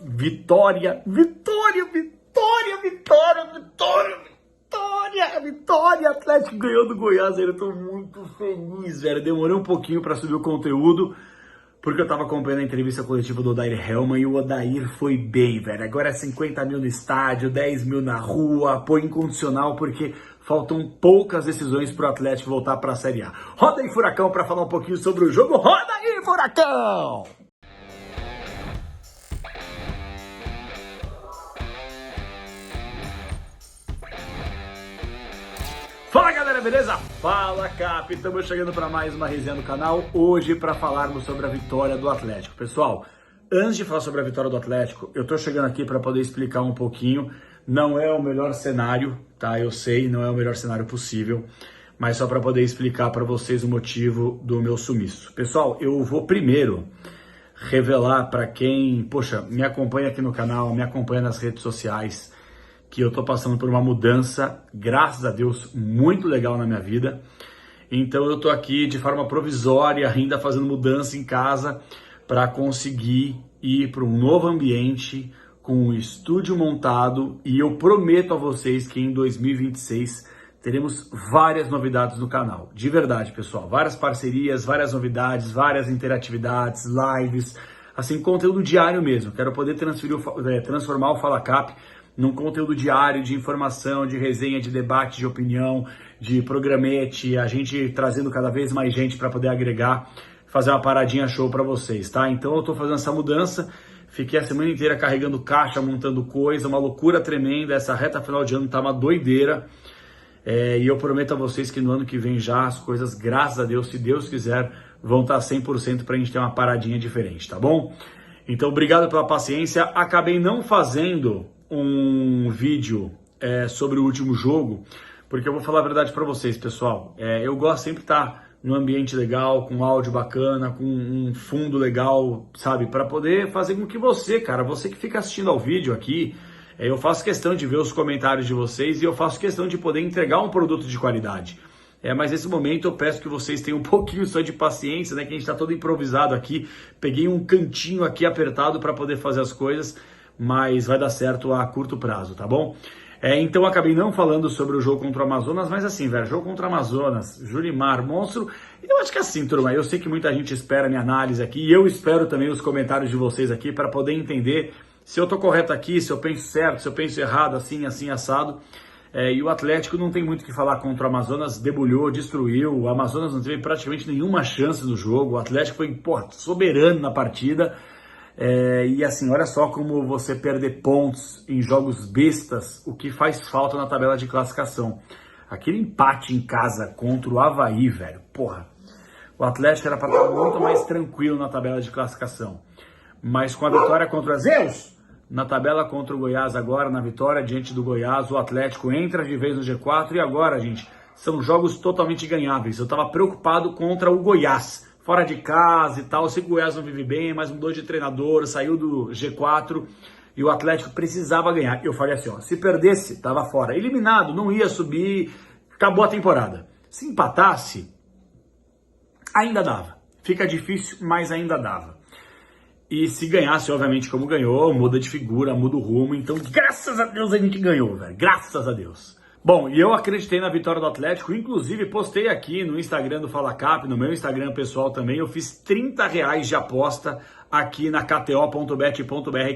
Vitória, vitória, vitória, vitória, vitória, vitória, vitória. Atlético ganhou do Goiás, velho. Eu tô muito feliz, velho. Demorei um pouquinho pra subir o conteúdo, porque eu tava acompanhando a entrevista coletiva do Odair Hellmann e o Odair foi bem, velho. Agora é 50 mil no estádio, 10 mil na rua, apoio incondicional, porque faltam poucas decisões pro Atlético voltar pra Série A. Roda aí, Furacão, pra falar um pouquinho sobre o jogo. Roda aí, Furacão! Fala galera, beleza? Fala Cap, estamos chegando para mais uma resenha no canal, hoje para falarmos sobre a vitória do Atlético. Pessoal, antes de falar sobre a vitória do Atlético, eu tô chegando aqui para poder explicar um pouquinho, não é o melhor cenário, tá? Eu sei, não é o melhor cenário possível, mas só para poder explicar para vocês o motivo do meu sumiço. Pessoal, eu vou primeiro revelar para quem, poxa, me acompanha aqui no canal, me acompanha nas redes sociais, que eu tô passando por uma mudança, graças a Deus, muito legal na minha vida. Então eu tô aqui de forma provisória, ainda fazendo mudança em casa, para conseguir ir para um novo ambiente, com um estúdio montado, e eu prometo a vocês que em 2026 teremos várias novidades no canal. De verdade, pessoal, várias parcerias, várias novidades, várias interatividades, lives, assim, conteúdo diário mesmo. Quero poder transformar o Fala Cap num conteúdo diário de informação, de resenha, de debate, de opinião, de programete, a gente trazendo cada vez mais gente para poder agregar, fazer uma paradinha show para vocês, tá? Então eu tô fazendo essa mudança, fiquei a semana inteira carregando caixa, montando coisa, uma loucura tremenda, essa reta final de ano tá uma doideira, e eu prometo a vocês que no ano que vem já as coisas, graças a Deus, se Deus quiser, vão estar 100% pra gente ter uma paradinha diferente, tá bom? Então obrigado pela paciência, acabei não fazendo um vídeo sobre o último jogo, porque eu vou falar a verdade para vocês, pessoal. Eu gosto sempre de estar num ambiente legal, com áudio bacana, com um fundo legal, sabe? Para poder fazer com que você, cara, você que fica assistindo ao vídeo aqui, eu faço questão de ver os comentários de vocês e eu faço questão de poder entregar um produto de qualidade. Mas nesse momento eu peço que vocês tenham um pouquinho só de paciência, né? Que a gente está todo improvisado aqui. Peguei um cantinho aqui apertado para poder fazer as coisas, mas vai dar certo a curto prazo, tá bom? Então eu acabei não falando sobre o jogo contra o Amazonas, mas assim, velho, jogo contra o Amazonas, Julimar, monstro, eu acho que assim, turma, eu sei que muita gente espera a minha análise aqui, e eu espero também os comentários de vocês aqui para poder entender se eu tô correto aqui, se eu penso certo, se eu penso errado, assim, assado. E o Atlético não tem muito o que falar contra o Amazonas, debulhou, destruiu, o Amazonas não teve praticamente nenhuma chance no jogo, o Atlético foi, soberano na partida. E assim, olha só como você perder pontos em jogos bestas, o que faz falta na tabela de classificação. Aquele empate em casa contra o Avaí, velho, porra. O Atlético era para estar muito mais tranquilo na tabela de classificação. Mas com a vitória contra o Zeus, na tabela contra o Goiás agora, na vitória diante do Goiás, o Atlético entra de vez no G4 e agora, gente, são jogos totalmente ganháveis. Eu tava preocupado contra o Goiás, fora de casa e tal, eu sei que o Goiás não vive bem, mas mudou de treinador, saiu do G4 e o Atlético precisava ganhar. Eu falei assim, ó, se perdesse, tava fora. Eliminado, não ia subir, acabou a temporada. Se empatasse, ainda dava. Fica difícil, mas ainda dava. E se ganhasse, obviamente, como ganhou, muda de figura, muda o rumo. Então, graças a Deus a gente ganhou, velho. Graças a Deus. Bom, e eu acreditei na vitória do Atlético, inclusive postei aqui no Instagram do Fala Cap, no meu Instagram pessoal também, eu fiz R$30 de aposta aqui na kto.bet.br,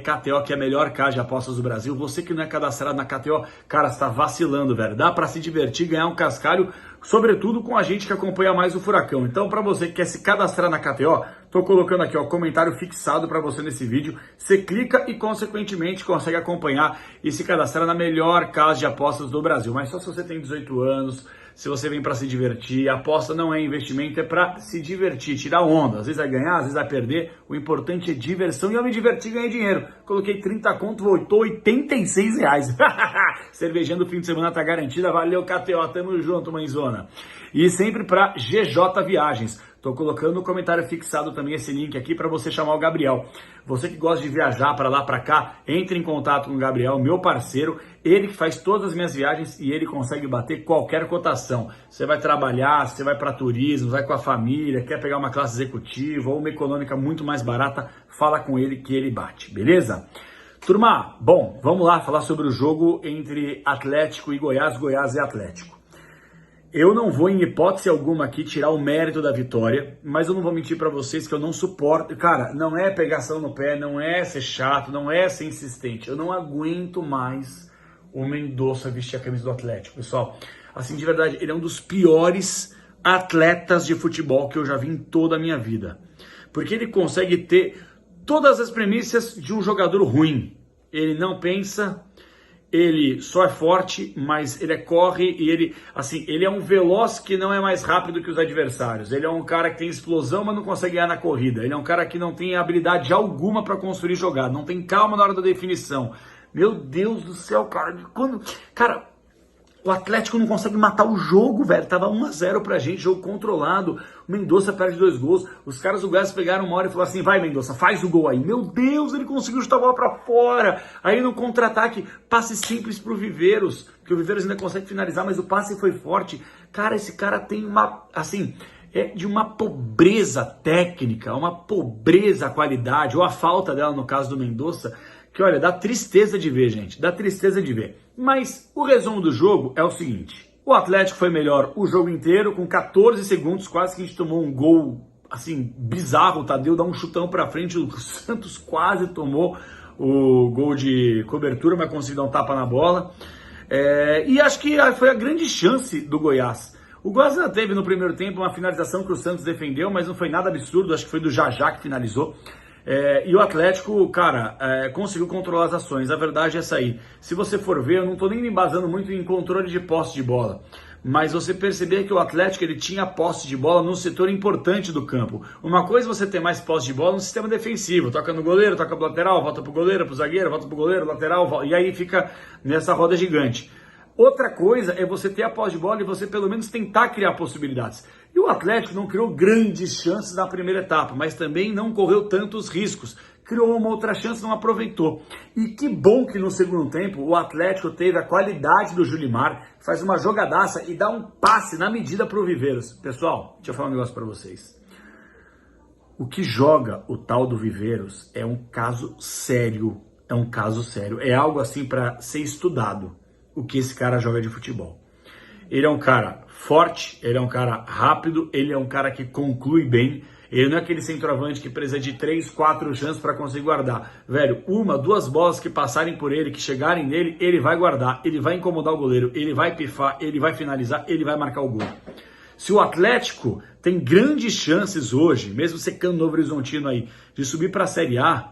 KTO, que é a melhor casa de apostas do Brasil. Você que não é cadastrado na KTO, cara, você tá vacilando, velho. Dá pra se divertir, ganhar um cascalho, sobretudo com a gente que acompanha mais o Furacão. Então, pra você que quer se cadastrar na KTO, tô colocando aqui, ó, comentário fixado pra você nesse vídeo. Você clica e, consequentemente, consegue acompanhar e se cadastrar na melhor casa de apostas do Brasil. Mas só se você tem 18 anos, se você vem pra se divertir. A aposta não é investimento, é pra se divertir, tirar onda. Às vezes vai ganhar, às vezes vai perder. O importante é diversão e eu me diverti e ganhei dinheiro. Coloquei 30 conto, voltou R$86. Cervejando o fim de semana tá garantida. Valeu, KTO, tamo junto, mãezona. E sempre pra GJ Viagens. Tô colocando no comentário fixado também esse link aqui para você chamar o Gabriel. Você que gosta de viajar para lá, para cá, entre em contato com o Gabriel, meu parceiro. Ele que faz todas as minhas viagens e ele consegue bater qualquer cotação. Você vai trabalhar, você vai para turismo, vai com a família, quer pegar uma classe executiva ou uma econômica muito mais barata, fala com ele que ele bate, beleza? Turma, bom, vamos lá falar sobre o jogo entre Atlético e Goiás, Goiás e Atlético. Eu não vou, em hipótese alguma aqui, tirar o mérito da vitória, mas eu não vou mentir pra vocês que eu não suporto. Cara, não é pegação no pé, não é ser chato, não é ser insistente. Eu não aguento mais o Mendonça vestir a camisa do Atlético, pessoal. Assim, de verdade, ele é um dos piores atletas de futebol que eu já vi em toda a minha vida. Porque ele consegue ter todas as premissas de um jogador ruim. Ele não pensa, ele só é forte, mas ele corre e ele é um veloz que não é mais rápido que os adversários. Ele é um cara que tem explosão, mas não consegue ganhar na corrida. Ele é um cara que não tem habilidade alguma para construir jogada, não tem calma na hora da definição. Meu Deus do céu, cara. Cara, o Atlético não consegue matar o jogo, velho. Tava 1-0 pra gente, jogo controlado. O Mendonça perde 2 gols. Os caras do Goiás pegaram uma hora e falaram assim: vai, Mendonça, faz o gol aí. Meu Deus, ele conseguiu chutar a bola pra fora. Aí no contra-ataque, passe simples pro Viveiros, que o Viveiros ainda consegue finalizar, mas o passe foi forte. Cara, esse cara tem é de uma pobreza técnica, uma pobreza qualidade, ou a falta dela no caso do Mendonça, que olha, dá tristeza de ver, gente, dá tristeza de ver. Mas o resumo do jogo é o seguinte: o Atlético foi melhor o jogo inteiro, com 14 segundos, quase que a gente tomou um gol, assim, bizarro. O Tadeu dá um chutão pra frente, o Santos quase tomou o gol de cobertura, mas conseguiu dar um tapa na bola. E acho que foi a grande chance do Goiás. O Goiás ainda teve no primeiro tempo uma finalização que o Santos defendeu, mas não foi nada absurdo, acho que foi do Jajá que finalizou. E o Atlético, cara, conseguiu controlar as ações. A verdade é essa aí. Se você for ver, eu não tô nem me embasando muito em controle de posse de bola, mas você perceber que o Atlético ele tinha posse de bola num setor importante do campo. Uma coisa é você ter mais posse de bola no sistema defensivo. Toca no goleiro, toca pro lateral, volta pro goleiro, pro zagueiro, volta pro goleiro, lateral, e aí fica nessa roda gigante. Outra coisa é você ter a posse de bola e você pelo menos tentar criar possibilidades. E o Atlético não criou grandes chances na primeira etapa, mas também não correu tantos riscos. Criou uma outra chance, não aproveitou. E que bom que no segundo tempo o Atlético teve a qualidade do Julimar, faz uma jogadaça e dá um passe na medida para o Viveiros. Pessoal, deixa eu falar um negócio para vocês. O que joga o tal do Viveiros é um caso sério. É um caso sério. É algo assim para ser estudado. O que esse cara joga de futebol. Ele é um cara forte, ele é um cara rápido, ele é um cara que conclui bem. Ele não é aquele centroavante que precisa de 3, 4 chances para conseguir guardar. Velho, 1, 2 bolas que passarem por ele, que chegarem nele, ele vai guardar, ele vai incomodar o goleiro, ele vai pifar, ele vai finalizar, ele vai marcar o gol. Se o Atlético tem grandes chances hoje, mesmo secando Novo Horizontino aí, de subir para a Série A,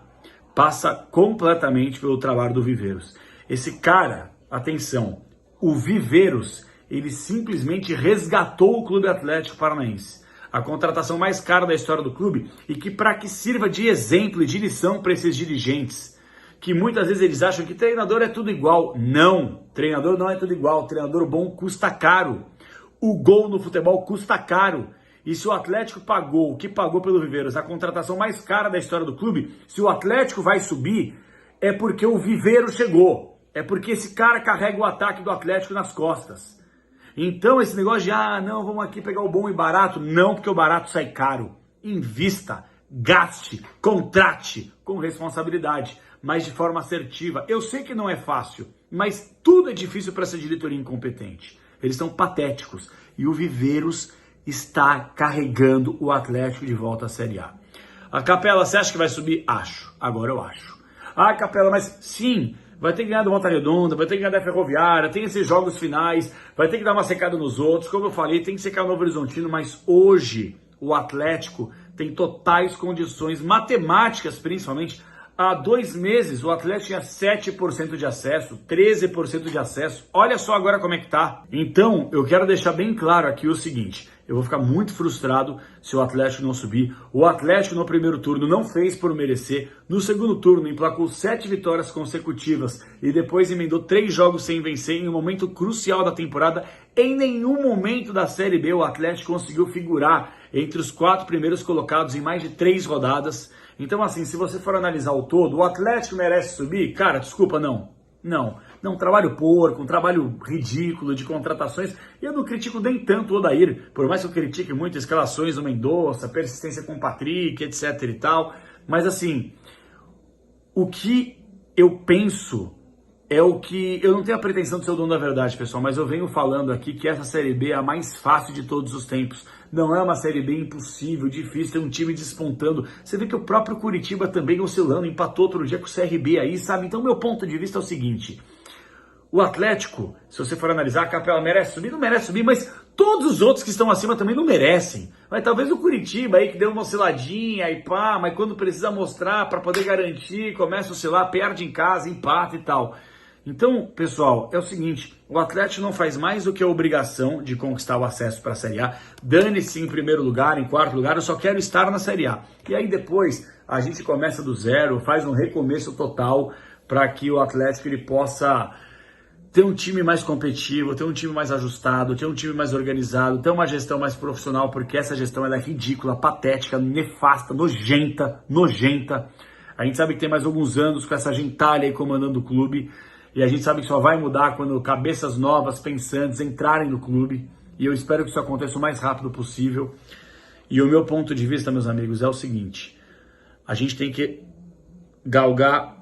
passa completamente pelo trabalho do Viveiros. Esse cara, atenção, o Viveiros, ele simplesmente resgatou o Clube Atlético Paranaense. A contratação mais cara da história do clube e que para que sirva de exemplo e de lição para esses dirigentes, que muitas vezes eles acham que treinador é tudo igual. Não, treinador não é tudo igual, treinador bom custa caro. O gol no futebol custa caro. E se o Atlético pagou o que pagou pelo Viveiros, a contratação mais cara da história do clube, se o Atlético vai subir, é porque o Viveiros chegou. É porque esse cara carrega o ataque do Atlético nas costas. Então esse negócio de, não, vamos aqui pegar o bom e barato. Não, porque o barato sai caro. Invista, gaste, contrate com responsabilidade, mas de forma assertiva. Eu sei que não é fácil, mas tudo é difícil para essa diretoria incompetente. Eles são patéticos. E o Viveiros está carregando o Atlético de volta à Série A. A Capela, você acha que vai subir? Acho. Agora eu acho. Capela, mas sim, vai ter que ganhar do Volta Redonda, vai ter que ganhar da Ferroviária, tem esses jogos finais, vai ter que dar uma secada nos outros. Como eu falei, tem que secar o Novo Horizontino, mas hoje o Atlético tem totais condições matemáticas, principalmente. Há 2 meses o Atlético tinha 7% de acesso, 13% de acesso. Olha só agora como é que tá. Então, eu quero deixar bem claro aqui o seguinte: eu vou ficar muito frustrado se o Atlético não subir. O Atlético no primeiro turno não fez por merecer. No segundo turno emplacou 7 vitórias consecutivas e depois emendou 3 jogos sem vencer em um momento crucial da temporada. Em nenhum momento da Série B o Atlético conseguiu figurar entre os 4 primeiros colocados em mais de 3 rodadas. Então, assim, se você for analisar o todo, o Atlético merece subir? Cara, desculpa, não. Não, trabalho porco, um trabalho ridículo de contratações. E eu não critico nem tanto o Odair, por mais que eu critique muito escalações do Mendonça, persistência com o Patrick, etc e tal. Mas, assim, o que eu penso, é o que... Eu não tenho a pretensão de ser o dono da verdade, pessoal, mas eu venho falando aqui que essa Série B é a mais fácil de todos os tempos. Não é uma Série B impossível, difícil, tem um time despontando. Você vê que o próprio Curitiba também oscilando, empatou outro dia com o CRB aí, sabe? Então, meu ponto de vista é o seguinte... O Atlético, se você for analisar, a Capela merece subir? Não merece subir, mas todos os outros que estão acima também não merecem. Mas talvez o Curitiba aí que deu uma osciladinha e pá, mas quando precisa mostrar para poder garantir, começa a oscilar, perde em casa, empata e tal. Então, pessoal, é o seguinte, o Atlético não faz mais do que a obrigação de conquistar o acesso para a Série A. Dane-se em primeiro lugar, em quarto lugar, eu só quero estar na Série A. E aí depois a gente começa do zero, faz um recomeço total para que o Atlético ele possa... ter um time mais competitivo, ter um time mais ajustado, ter um time mais organizado, ter uma gestão mais profissional, porque essa gestão ela é ridícula, patética, nefasta, nojenta. A gente sabe que tem mais alguns anos com essa gentalha aí comandando o clube, e a gente sabe que só vai mudar quando cabeças novas, pensantes, entrarem no clube, e eu espero que isso aconteça o mais rápido possível. E o meu ponto de vista, meus amigos, é o seguinte, a gente tem que galgar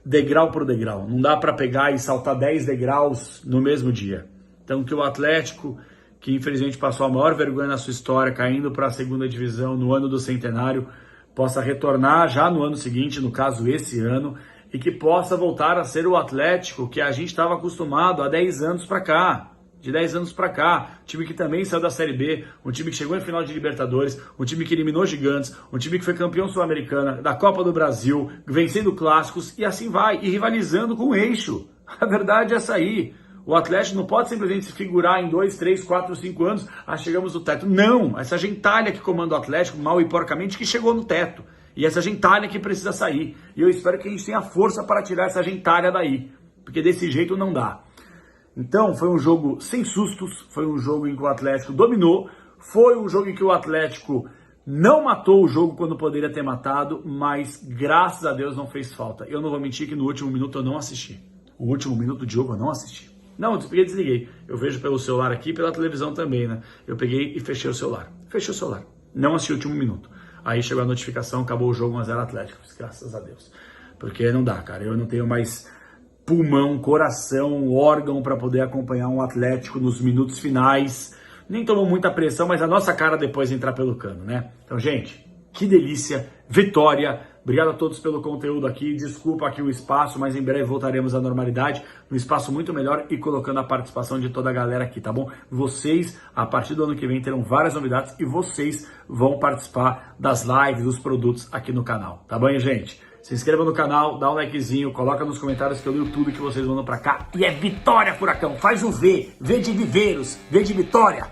degrau por degrau, não dá para pegar e saltar 10 degraus no mesmo dia. Então que o Atlético, que infelizmente passou a maior vergonha na sua história, caindo para a segunda divisão no ano do centenário, possa retornar já no ano seguinte, no caso esse ano, e que possa voltar a ser o Atlético que a gente estava acostumado há 10 anos para cá. De 10 anos para cá, um time que também saiu da Série B, um time que chegou em final de Libertadores, um time que eliminou gigantes, um time que foi campeão sul-americana, da Copa do Brasil, vencendo clássicos e assim vai, e rivalizando com o eixo. A verdade é essa aí. O Atlético não pode simplesmente se figurar em 2, 3, 4, 5 anos, chegamos no teto. Não, essa gentalha que comanda o Atlético, mal e porcamente, que chegou no teto. E essa gentalha que precisa sair. E eu espero que a gente tenha força para tirar essa gentalha daí, porque desse jeito não dá. Então, foi um jogo sem sustos, foi um jogo em que o Atlético dominou, foi um jogo em que o Atlético não matou o jogo quando poderia ter matado, mas graças a Deus não fez falta. Eu não vou mentir que no último minuto eu não assisti. O último minuto de jogo eu não assisti. Não, eu desliguei. Eu vejo pelo celular aqui e pela televisão também, né? Eu peguei e fechei o celular. Fechei o celular. Não assisti o último minuto. Aí chegou a notificação, acabou o jogo 1-0 Atlético. Graças a Deus. Porque não dá, cara. Eu não tenho mais... pulmão, coração, órgão para poder acompanhar um Atlético nos minutos finais. Nem tomou muita pressão, mas a nossa cara depois entrar pelo cano, né? Então, gente, que delícia, vitória. Obrigado a todos pelo conteúdo aqui. Desculpa aqui o espaço, mas em breve voltaremos à normalidade, num espaço muito melhor e colocando a participação de toda a galera aqui, tá bom? Vocês, a partir do ano que vem, terão várias novidades e vocês vão participar das lives, dos produtos aqui no canal, tá bom, gente? Se inscreva no canal, dá um likezinho, coloca nos comentários que eu leio tudo que vocês mandam pra cá. E é vitória, Furacão! Faz o V de Viveiros, V de Vitória!